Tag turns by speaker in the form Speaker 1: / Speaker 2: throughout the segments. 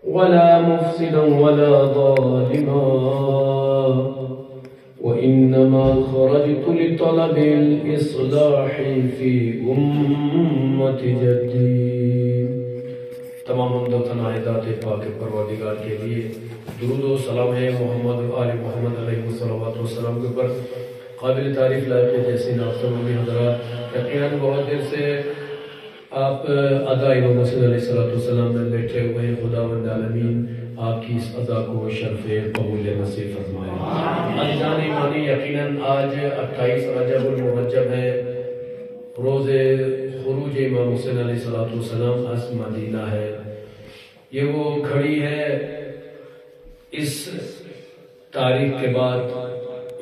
Speaker 1: ولا مفسدا ولا ظالما وإنما خرجت لطلب الإصلاح في أمة جدي. تمام حمد و ثنا ذات پاک پروردگار کے لیے، درود و سلام ہے محمد و آل محمد علیہ الصلوۃ والسلام کے اوپر. قابل تعریف لائق جیسی نعتوں میں حضرات، یقیناً بہت دیر سے آپ ادا امام حسین علیہ السلام میں بیٹھے ہوئے ہیں. خداوند عالمین آپ کی اس ادا کو شرف قبول نصیب فرمائے. عزیزان ایمانی، یقیناً آج 28 رجب المرجب ہے، روز خروج امام حسین علیہ السلام از مدینہ ہے. یہ وہ گھڑی ہے اس تاریخ کے بعد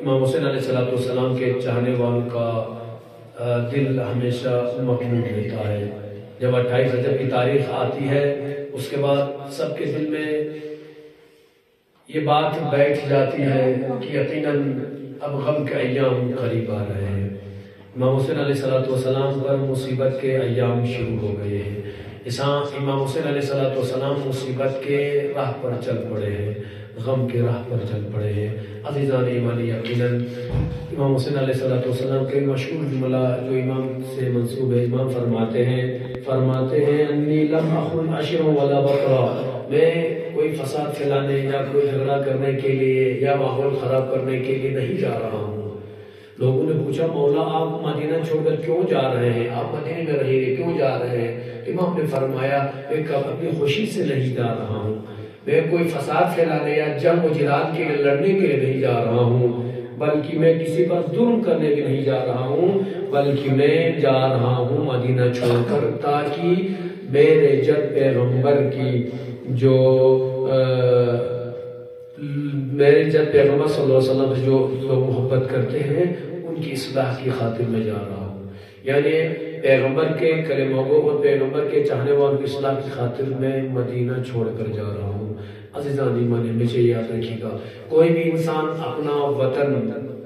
Speaker 1: امام حسین علیہ السلام کے چاہنے والوں کا دل ہمیشہ مقبول رہتا ہے. جب 28 رجب کی تاریخ آتی ہے، اس کے بعد سب کے دل میں یہ بات بیٹھ جاتی ہے کہ یقیناً اب غم کے ایام قریب آ رہے ہیں. امام حسین علیہ السلام پر مصیبت کے ایام شروع ہو گئے ہیں. امام حسین علیہ السلام مصیبت کے راہ پر چل پڑے ہیں، غم کے راہ پر چل پڑے ہیں. عزیزان ایمانی، یقیناً امام حسین علیہ السلام کے مشہور جملہ جو امام سے منسوب ہے، امام فرماتے ہیں انی لم اخن عشر ولا بطرا، میں کوئی فساد پھیلانے یا کوئی جھگڑا کرنے کے لیے یا ماحول خراب کرنے کے لیے نہیں جا رہا ہوں. لوگوں نے پوچھا مولا آپ مدینہ چھوڑ کر کیوں جا رہے ہیں، آپ مدینہ میں رہیے کیوں جا رہے ہیں؟ امام نے فرمایا میں اپنی خوشی سے نہیں جا رہا ہوں، میں کوئی فساد پھیلانے یا جنگ و جہاد کے لیے لڑنے کے لیے نہیں جا رہا ہوں، بلکہ میں کسی پر ظلم کرنے کے نہیں جا رہا ہوں، بلکہ میں جا رہا ہوں مدینہ چھوڑ کر تاکہ میرے جد پیغمبر کی جو میرے جد پیغمبر صلی اللہ علیہ وسلم جو لوگ محبت کرتے ہیں ان کی اصلاح کی خاطر میں جا رہا ہوں. یعنی پیغمبر کے کلمہ گو اور پیغمبر کے چاہنے والوں کی اصلاح کی خاطر میں مدینہ چھوڑ کر جا رہا ہوں. عزیزان ایمان، ہمیشہ یاد رکھیے گا کوئی بھی انسان اپنا وطن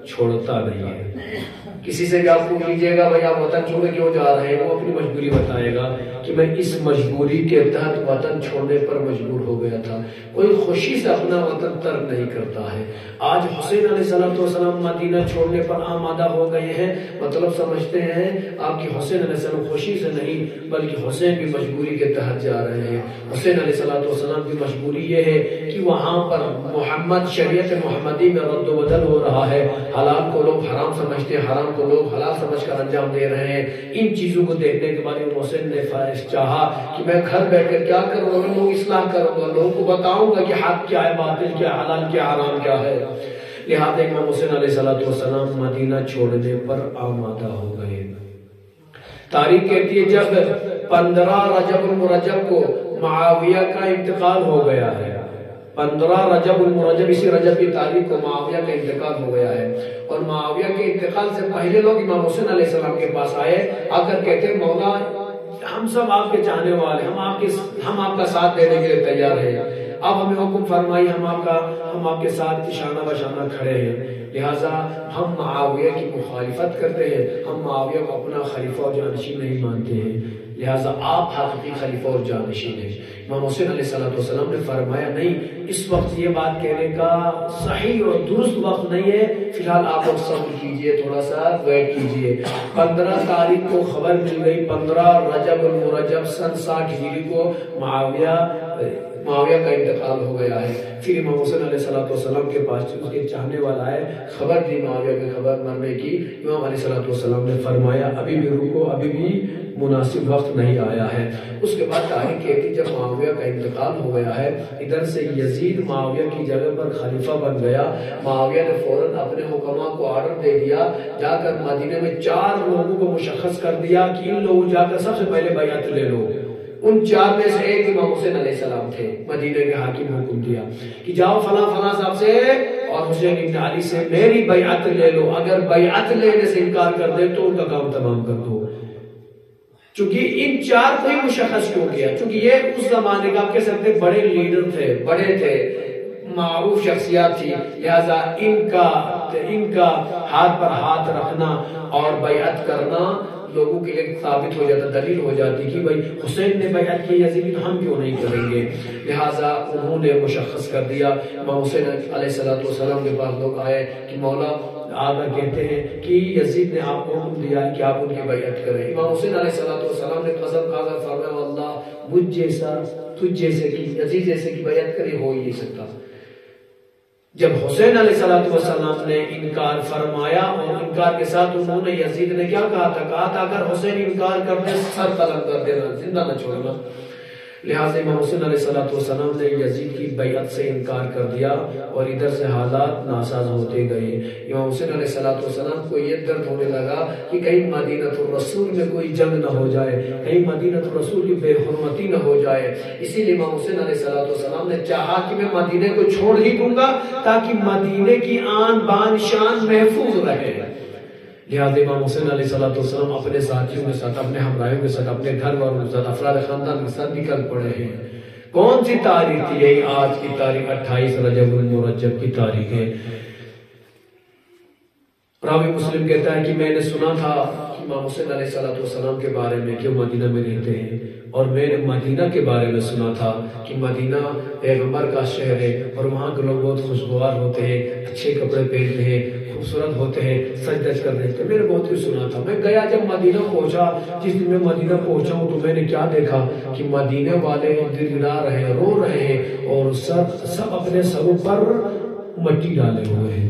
Speaker 1: چھوڑتا نہیں ہے. کسی سے بھی آپ کو کیجیے گا بھائی آپ وطن چھوڑے کیوں جا رہے ہیں، وہ اپنی مجبوری بتائے گا کہ میں اس مجبوری کے تحت وطن چھوڑنے پر مجبور ہو گیا تھا. کوئی خوشی سے اپنا وطن ترک نہیں کرتا ہے. آج حسین علیہ السلام مدینہ چھوڑنے پر آمادہ ہو گئے ہیں، مطلب سمجھتے ہیں آپ کی حسین علیہ السلام خوشی سے نہیں بلکہ حسین کی مجبوری کے تحت جا رہے ہیں. حسین علیہ السلام کی مجبوری یہ ہے کہ وہاں پر محمد شریعت محمدی میں رد و بدل ہو رہا ہے. حلال کو لوگ حرام سمجھتے ہیں، حرام کو لوگ حلال سمجھ کر انجام دے رہے ہیں. ان چیزوں کو دیکھنے کے بعد امام حسین نے چاہا کہ میں گھر بیٹھ کر کیا کروں گا، لوگوں کی اصلاح کروں گا، لوگوں کو بتاؤں گا کہ حق کیا ہے، باطل کیا ہے، حلال کیا حرام کیا ہے. لہذا امام حسین علیہ السلام مدینہ چھوڑنے پر آمادہ ہو گئے. تاریخ کہتی ہے جب 15 رجب المرجب کو معاویہ کا انتقال ہو گیا ہے. 15 رجب المرجب، اسی رجب کی تاریخ کو معاویہ کا انتقال ہو گیا ہے. اور معاویہ کے انتقال سے پہلے لوگ امام حسین علیہ السلام کے پاس آئے، آ کر کہتے ہیں مولا ہم سب آپ کے چاہنے والے، ہم آپ کا ساتھ دینے کے لیے تیار ہیں، آپ ہمیں حکم فرمائی، ہم آپ کے ساتھ شانہ بشانہ کھڑے ہیں. لہٰذا ہم معاویہ کی مخالفت کرتے ہیں، ہم معاویہ کو اپنا خلیفہ اور جانشین نہیں مانتے ہیں، لہٰذا آپ حقیقی خلیفہ اور جانشین ہیں. امام حسین علیہ السلام نے فرمایا نہیں، اس وقت یہ بات کہنے کا صحیح اور درست وقت نہیں ہے، فی الحال آپ لوگ صبر کیجئے، تھوڑا سا ویٹ کیجئے. 15 تاریخ کو خبر مل گئی، 15 رجب المرجب سن 60 ہجری کو معاویہ کا انتقال ہو گیا ہے. پھر امام حسین علیہ السلام کے پاس اس کے چاہنے والا ہے، خبر دی معاویہ کی خبر مرنے کی. امام علیہ السلام نے فرمایا ابھی بھی رکو، ابھی بھی مناسب وقت نہیں آیا ہے. اس کے بعد تاریخ کہتی جب معاویہ کا انتقال ہو گیا ہے، ادھر سے یزید معاویہ کی جگہ پر خلیفہ بن گیا. معاویہ نے فوراً اپنے حکماء کو آرڈر دے دیا، جا کر مدینے میں 4 لوگوں کو مشخص کر دیا کہ ان لوگوں جا کر سب سے پہلے بیعت لے لو. ان 4 میں سے ایک امام حسین علیہ السلام تھے. مدینہ کے حاکم حکم دیا کہ جاؤ فلاں صاحب سے اور حسین ابن علی سے میری بیعت لے لو، اگر بیعت لینے سے انکار کر دے تو ان کا کام تمام کر دو. چونکہ ان 4 کو ہی مشخص کیوں کیا؟ چونکہ یہ اس زمانے کا آپ کہہ سکتے بڑے لیڈر تھے، بڑے تھے، معروف شخصیات تھی، لہذا ان کا ہاتھ پر ہاتھ رکھنا اور بیعت کرنا لوگوں کے لیے ثابت ہو جاتا، دلیل ہو جاتی کہ بھائی حسین نے بیعت کی یزید تو ہم کیوں نہیں کریں گے. لہٰذا انہوں نے مشخص کر دیا. امام حسین علیہ السلام کے پاس لوگ آئے کہ مولا آگا کہتے ہیں کہ یزید نے آپ کو حکم دیا کہ آپ ان کی بیعت کریں. امام حسین علیہ السلام نے قسم کھا کر فرمایا واللہ مجھ جیسا تجھ جیسے کی یزید جیسے کی بیعت کرے ہو ہی نہیں سکتا. جب حسین علیہ السلام نے انکار فرمایا اور انکار کے ساتھ انہوں نے یزید نے کیا کہا تھا اگر حسین انکار کر دے سر قلم کر دینا، زندہ نہ چھوڑنا. لہٰذا امام حسین علیہ السلام نے یزید کی بیعت سے انکار کر دیا اور ادھر سے حالات ناساز ہوتے گئے. امام حسین علیہ السلام کو یہ درد ہونے لگا کہ کہیں مدینہ الرسول میں کوئی جنگ نہ ہو جائے، کہیں مدینہ الرسول کی بے حرمتی نہ ہو جائے. اسی لیے امام حسین علیہ السلام نے چاہا کہ میں مدینہ کو چھوڑ ہی دوں گا تاکہ مدینہ کی آن بان شان محفوظ رہے. لہٰذا امام حسین علیہ السلام اپنے ساتھیوں کے ساتھ، اپنے ہمراہیوں کے ساتھ، اپنے گھر والوں کے ساتھ، افراد خاندان کے ساتھ نکل پڑے ہیں. کون سی تاریخ تھی؟ یہی آج کی تاریخ 28 رجب المرجب کی تاریخ ہے. راوی مسلم کہتا ہے کہ میں نے سنا تھا کہ امام حسین علیہ السلام کے بارے میں کہ وہ مدینہ میں رہتے ہیں، اور میں نے مدینہ کے بارے میں سنا تھا کہ مدینہ پیغمبر کا شہر ہے اور وہاں کے لوگ بہت خوشگوار ہوتے ہیں، اچھے کپڑے پہنتے ہیں، خوبصورت ہوتے ہیں، سج دج کر رہتے ہیں. میں نے بہت کچھ سنا تھا. میں گیا جب مدینہ پہنچا، جس دن میں مدینہ پہنچا ہوں تو میں نے کیا دیکھا کہ مدینہ والے گڑگڑا رہے ہیں، رو رہے ہیں اور سب اپنے سروں پر مٹی ڈالے ہوئے ہیں.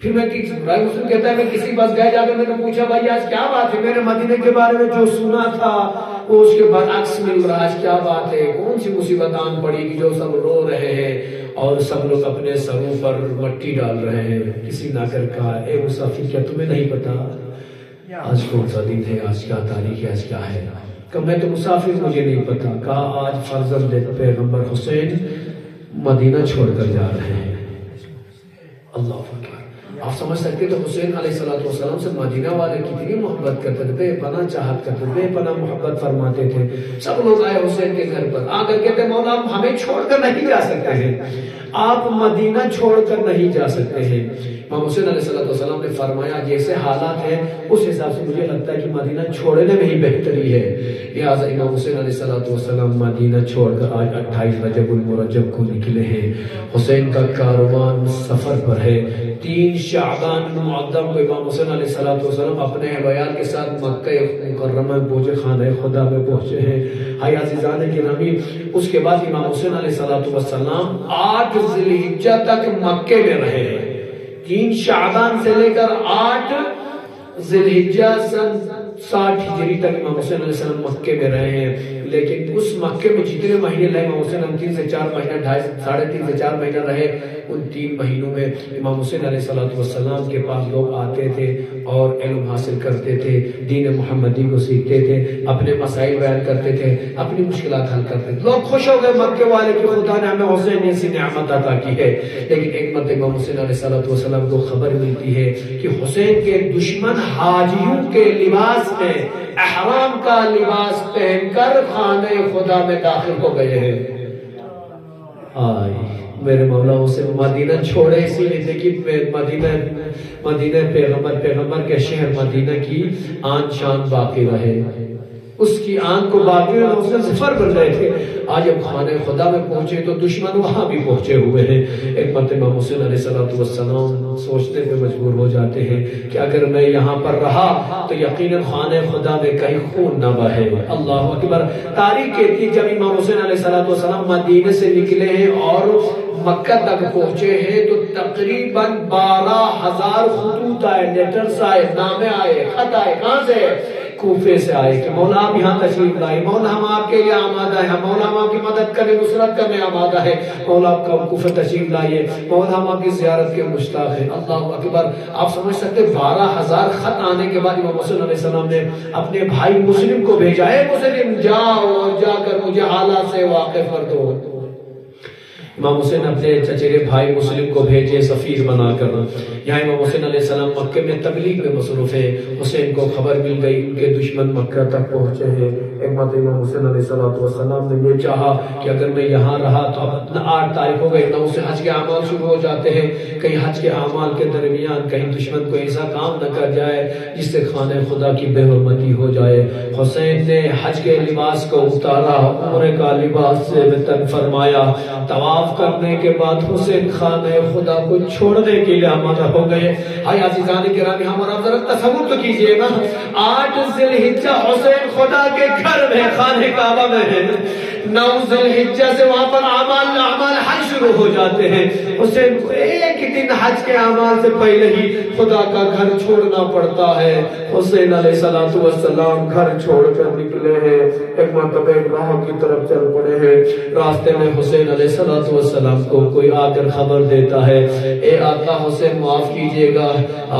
Speaker 1: پھر میں راوی مسلم کہتا ہے میں کسی پاس گیا، جا کے میں نے پوچھا بھائی آج کیا بات ہے؟ میں نے مدینہ کے بارے میں جو سنا تھا وہ اس کے برعکس مل رہا. آج کیا بات ہے؟ کون سی مصیبت آن پڑی کہ جو سب رو رہے ہیں اور سب لوگ اپنے سروں پر مٹی ڈال رہے ہیں؟ کسی نے کر کہا اے مسافر کیا تمہیں نہیں پتا آج کون سا دن ہے، آج کیا تاریخ ہے، آج کیا ہے؟ کہ میں تو مسافر، مجھے نہیں پتا. کہا آج فرزند پیغمبر حسین مدینہ چھوڑ کر جا رہے ہیں. اللہ اکبر. آپ سمجھ سکتے تو حسین علیہ السلام سے مدینہ والے کتنی محبت کرتے تھے، بے پناہ چاہت کرتے تھے، بے پناہ محبت فرماتے تھے. سب لوگ آئے حسین کے گھر پر، آ کر کہتے مولا ہمیں چھوڑ کر نہیں جا سکتے ہیں، آپ مدینہ چھوڑ کر نہیں جا سکتے ہیں. امام حسین علیہ السلام نے فرمایا جیسے حالات ہیں اس حساب سے مجھے لگتا ہے کہ مدینہ چھوڑنے میں ہی بہتری ہے. لہٰذا امام حسین علیہ السلام مدینہ چھوڑ کر آج 28 رجب المرجب کو نکلے ہیں. حسین کا کاروان سفر پر ہے. 3 شعبان المعظم کو امام حسین علیہ السلام اپنے اہلیہ کے ساتھ مکہ مکرمہ پہنچے، خانہ خدا میں پہنچے ہیں. ہائی عزیزان گرامی، اس کے بعد امام حسین علیہ السلام 8 ذی الحجہ تک مکے میں رہے ہیں. 3 شعبان سے لے کر 8 ذی الحجہ سن 60 ہجری تک امام حسین علیہ السلام مکے میں رہے ہیں. لیکن اس مکے میں جتنے مہینے رہے امام حسین 3 سے 4 مہینہ، 3.5 سے 4 مہینہ رہے. ان 3 مہینوں میں امام حسین علیہ السلام کے پاس لوگ آتے تھے اور علم حاصل کرتے تھے، دین محمدی کو سیکھتے تھے، اپنے مسائل بیان کرتے تھے، اپنی مشکلات حل کرتے تھے. لوگ خوش ہو گئے مکے والے کہ خدا نے ہمیں حسین ایسی نعمت عطا کی ہے. لیکن ایک مرتبہ امام حسین علیہ السلام کو خبر ملتی ہے کہ حسین کے دشمن حاجیوں کے لباس میں، احرام کا لباس پہن کر خانہ خدا میں داخل ہو گئے ہیں. آئی میرے مولا اسے مدینہ چھوڑے اسی لیے تھے کہ مدینہ پیغمبر کے شہر مدینہ کی آن شان باقی رہے، اس کی آن کو باقی رہے. اس نے سفر بن رہے تھے. آج اب خانہ خدا میں پہنچے تو دشمن وہاں بھی پہنچے ہوئے ہیں. ایک مرتبہ حسین علیہ السلام سوچنے پہ مجبور ہو جاتے ہیں کہ اگر میں یہاں پر رہا تو یقیناً خانہ خدا میں کہیں خون نہ بہے. اللہ اکبر. تاریخ کہتی ہے جب امام حسین علیہ السلام مدینہ سے نکلے ہیں اور مکہ تک پہنچے ہیں تو تقریباً 12,000 خطوط آئے، لیٹرز آئے، نامے آئے، خط آئے. کہاں سے؟ کوفے سے آئے کہ مولا آپ یہاں تشریف لائے، مولا ہم آپ کے لیے آمادہ ہیں، مولا ہم آپ کی مدد کرنے نصرت کرنے آمادہ ہے، مولا آپ کا کوفہ تشریف لائیے، مولا ہم آپ کی زیارت کے مشتاق ہیں. اللہ اکبر. آپ سمجھ سکتے 12,000 خط آنے کے بعد امام حسین علیہ السلام نے اپنے بھائی مسلم کو بھیجا ہے، مسلم جاؤ اور جا کر مجھے حالات سے واقف کر دو. امام حسین اپنے چچیرے بھائی مسلم کو بھیجے سفیر بنا کر. یہاں امام حسین علیہ السلام مکہ میں تبلیغ میں مصروف ہے. حسین کو خبر مل گئی ان کے دشمن مکہ تک پہنچے ہیں. ایک مرتبہ حسین علیہ السلام نے یہ چاہا کہ اگر میں یہاں رہا تو اب 8 تاریخ ہو گئی، 9 سے حج کے اعمال شروع ہو جاتے ہیں، کہیں حج کے اعمال کے درمیان کہیں دشمن کو ایسا کام نہ کر جائے جس سے خانہ خدا کی بے حرمتی ہو جائے۔ حسین نے حج کے لباس کو اتارا، عمرے کا لباس سے تن فرمایا، طواف کرنے کے بعد حسین خانہ خدا کو چھوڑنے کے لیے آمادہ ہو گئے۔ ہائی عزیزان گرامی، ہمارا ذرا تصور تو کیجئے نا، 8 ذی الحجہ حسین خدا کے گھر میں خانہ کعبہ میں ہے، 9 ذی الحجہ سے وہاں پر اعمال حج شروع ہو جاتے ہیں۔ حسین کو ایک دن حج کے اعمال سے پہلے ہی خدا کا گھر چھوڑنا پڑتا ہے۔ حسین علیہ السلام گھر چھوڑ کر نکلے ہیں، ایک مرتبہ راہ کی طرف چل پڑے ہیں۔ راستے میں حسین علیہ السلام کو کوئی آ کر خبر دیتا ہے، اے آقا حسین معاف کیجئے گا،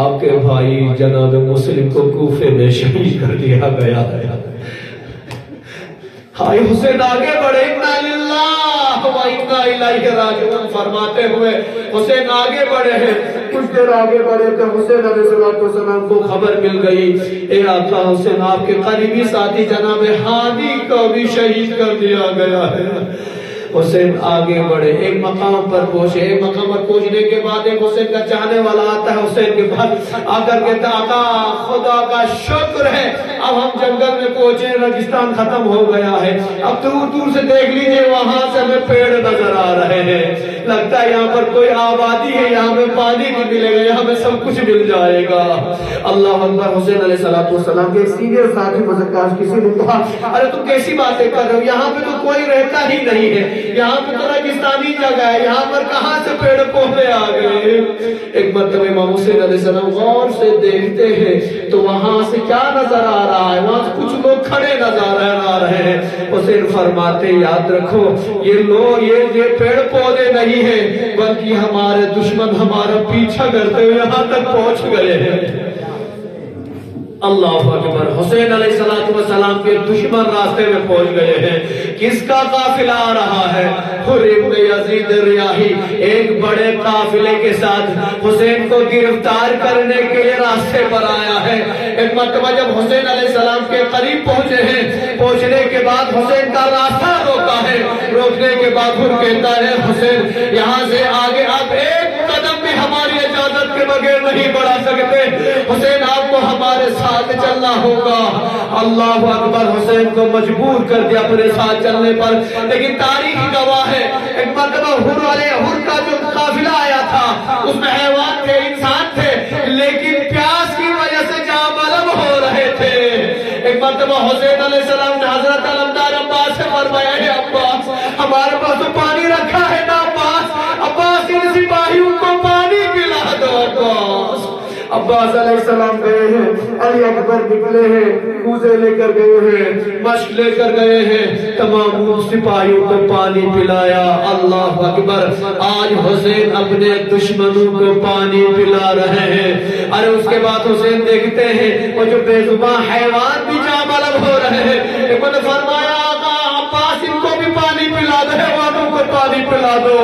Speaker 1: آپ کے بھائی جناب مسلم کو کوفے میں شہید کر دیا گیا ہے۔ ہائی حسین آگے بڑھے، انا للہ و انا الیہ راجعون فرماتے ہوئے حسین آگے بڑھے ہیں۔ کچھ دیر آگے بڑھے تو حسین علیہ السلام کو خبر مل گئی، اے آقا حسین آپ کے قریبی ساتھی جناب ہادی کو بھی شہید کر دیا گیا ہے۔ حسین آگے بڑھے، ایک مقام پر پہنچے، ایک مقام پر پہنچنے کے بعد ایک حسین کا چاہنے والا آتا ہے حسین کے پاس، آ کر کہتا آقا خدا کا شکر ہے اب ہم جنگل میں پہنچے، ریگستان ختم ہو گیا ہے، اب دور دور سے دیکھ لیجئے وہاں سے ہمیں پیڑ نظر آ رہے ہیں، لگتا ہے یہاں پر کوئی آبادی ہے، یہاں میں پانی بھی ملے گا، یہاں میں سب کچھ مل جائے گا۔ اللہ اکبر۔ حسین علیہ السلام کے سینئر ساتھی مزکاش کسی نے کہا ارے تم کیسی باتیں کر رہے ہو، یہاں پہ تو کوئی رہتا ہی نہیں ہے، یہاں پہ تو ریگستانی جگہ ہے، یہاں پر کہاں سے پیڑ پودے آ گئے۔ ایک مرتبہ امام حسین علیہ السلام غور سے دیکھتے ہیں تو وہاں سے کیا نظر آ رہا ہے، وہاں سے کچھ لوگ کھڑے نظر آ رہے ہیں۔ حسین فرماتے یاد رکھو یہ لوگ یہ پیڑ پودے نہیں ہیں بلکہ ہمارے دشمن ہمارا پیچھا کرتے ہوئے یہاں تک پہنچ گئے ہیں۔ اللہ اکبر۔ حسین علیہ السلام کے دشمن راستے میں پہنچ گئے ہیں۔ کس کا قافلہ آ رہا ہے؟ حر ابن یزید ریاحی ایک بڑے قافلے کے ساتھ حسین کو گرفتار کرنے کے لیے راستے پر آیا ہے۔ ایک مرتبہ جب حسین علیہ السلام کے قریب پہنچے ہیں، پہنچنے کے بعد حسین کا راستہ روکا ہے، روکنے کے بعد حر کہتا ہے حسین یہاں سے آگے آپ ایک قدم بھی ہماری اجازت کے بغیر نہیں بڑھا سکتے، حسین آپ کو ہمارے ساتھ چلنا ہوگا۔ اللہ اکبر۔ حسین کو مجبور کر دیا اپنے ساتھ چلنے پر، لیکن تاریخ گواہ ہے ایک مرتبہ حر کا جو قافلہ آیا تھا اس میں حیوان تھے، انسان تھے، لیکن پیاس کی وجہ سے جاں بلم ہو رہے تھے۔ ایک مرتبہ حسین علیہ السلام نے حضرت علمدار عباس سے فرمایا ہے عباس ہمارے پاس تو پانی رکھا ہے نا عباس ان سپاہیوں کو پانی پلا دو عباس۔ عباس علیہ السلام گئے ہیں، علی اکبر نکلے ہیں، کوزے لے کر گئے ہیں، مشق لے کر گئے ہیں، تمام سپاہیوں کو پانی پلایا۔ اللہ اکبر۔ آج حسین اپنے دشمنوں کو پانی پلا رہے ہیں۔ ارے اس کے بعد حسین دیکھتے ہیں وہ جو بے زبان حیوان بھی جاں بلم ہو رہے ہیں، ایک نے فرمایا آقا عباس ان کو بھی پانی پلا دو، حیوانوں کو پانی پلا دو۔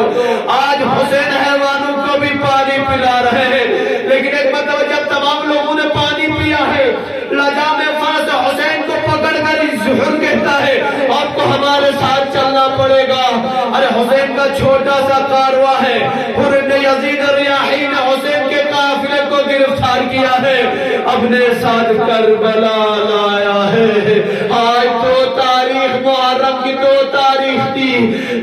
Speaker 1: آج حسین حیوانوں کو بھی پانی پلا رہے ہیں، لیکن ایک مرتبہ جب تمام لوگوں نے پانی پیا ہے، لجام فرس حسین کو پکڑ کر ظہر کہتا ہے آپ کو ہمارے ساتھ چلنا پڑے گا۔ ارے حسین کا چھوٹا سا کارواں ہے، حر ابن یزید ریاحی نے حسین کے قافلے کو گرفتار کیا ہے، اپنے ساتھ کربلا لایا ہے۔ آج 2 تاریخ محرم کی 2 تاریخ تھی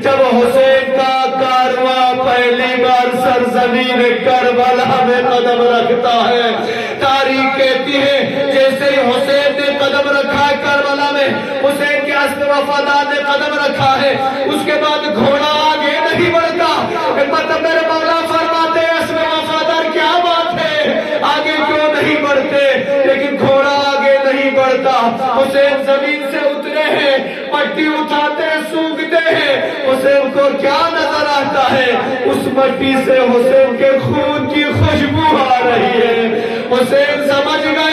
Speaker 1: جب حسین کا کارواں پہلی بار سرزمین کربلا میں قدم رکھتا ہے۔ تاریخ کہتی ہے جیسے ہی حسین نے قدم رکھا ہے کربلا میں، حسین کے اسب وفادار نے قدم رکھا ہے، اس کے بعد گھوڑا آگے نہیں بڑھتا۔ ایک مطلب میرے مولا فرماتے ہیں اسب وفادار کیا بات ہے، آگے کیوں نہیں بڑھتے، لیکن گھوڑا آگے نہیں بڑھتا۔ حسین زمین سے اترے ہیں، مٹی اٹھاتے ہیں، سونگتے ہیں، حسین کو کیا نظر آتا ہے، اس مٹی سے حسین کے خون کی خوشبو آ رہی ہے۔ حسین سمجھ گئے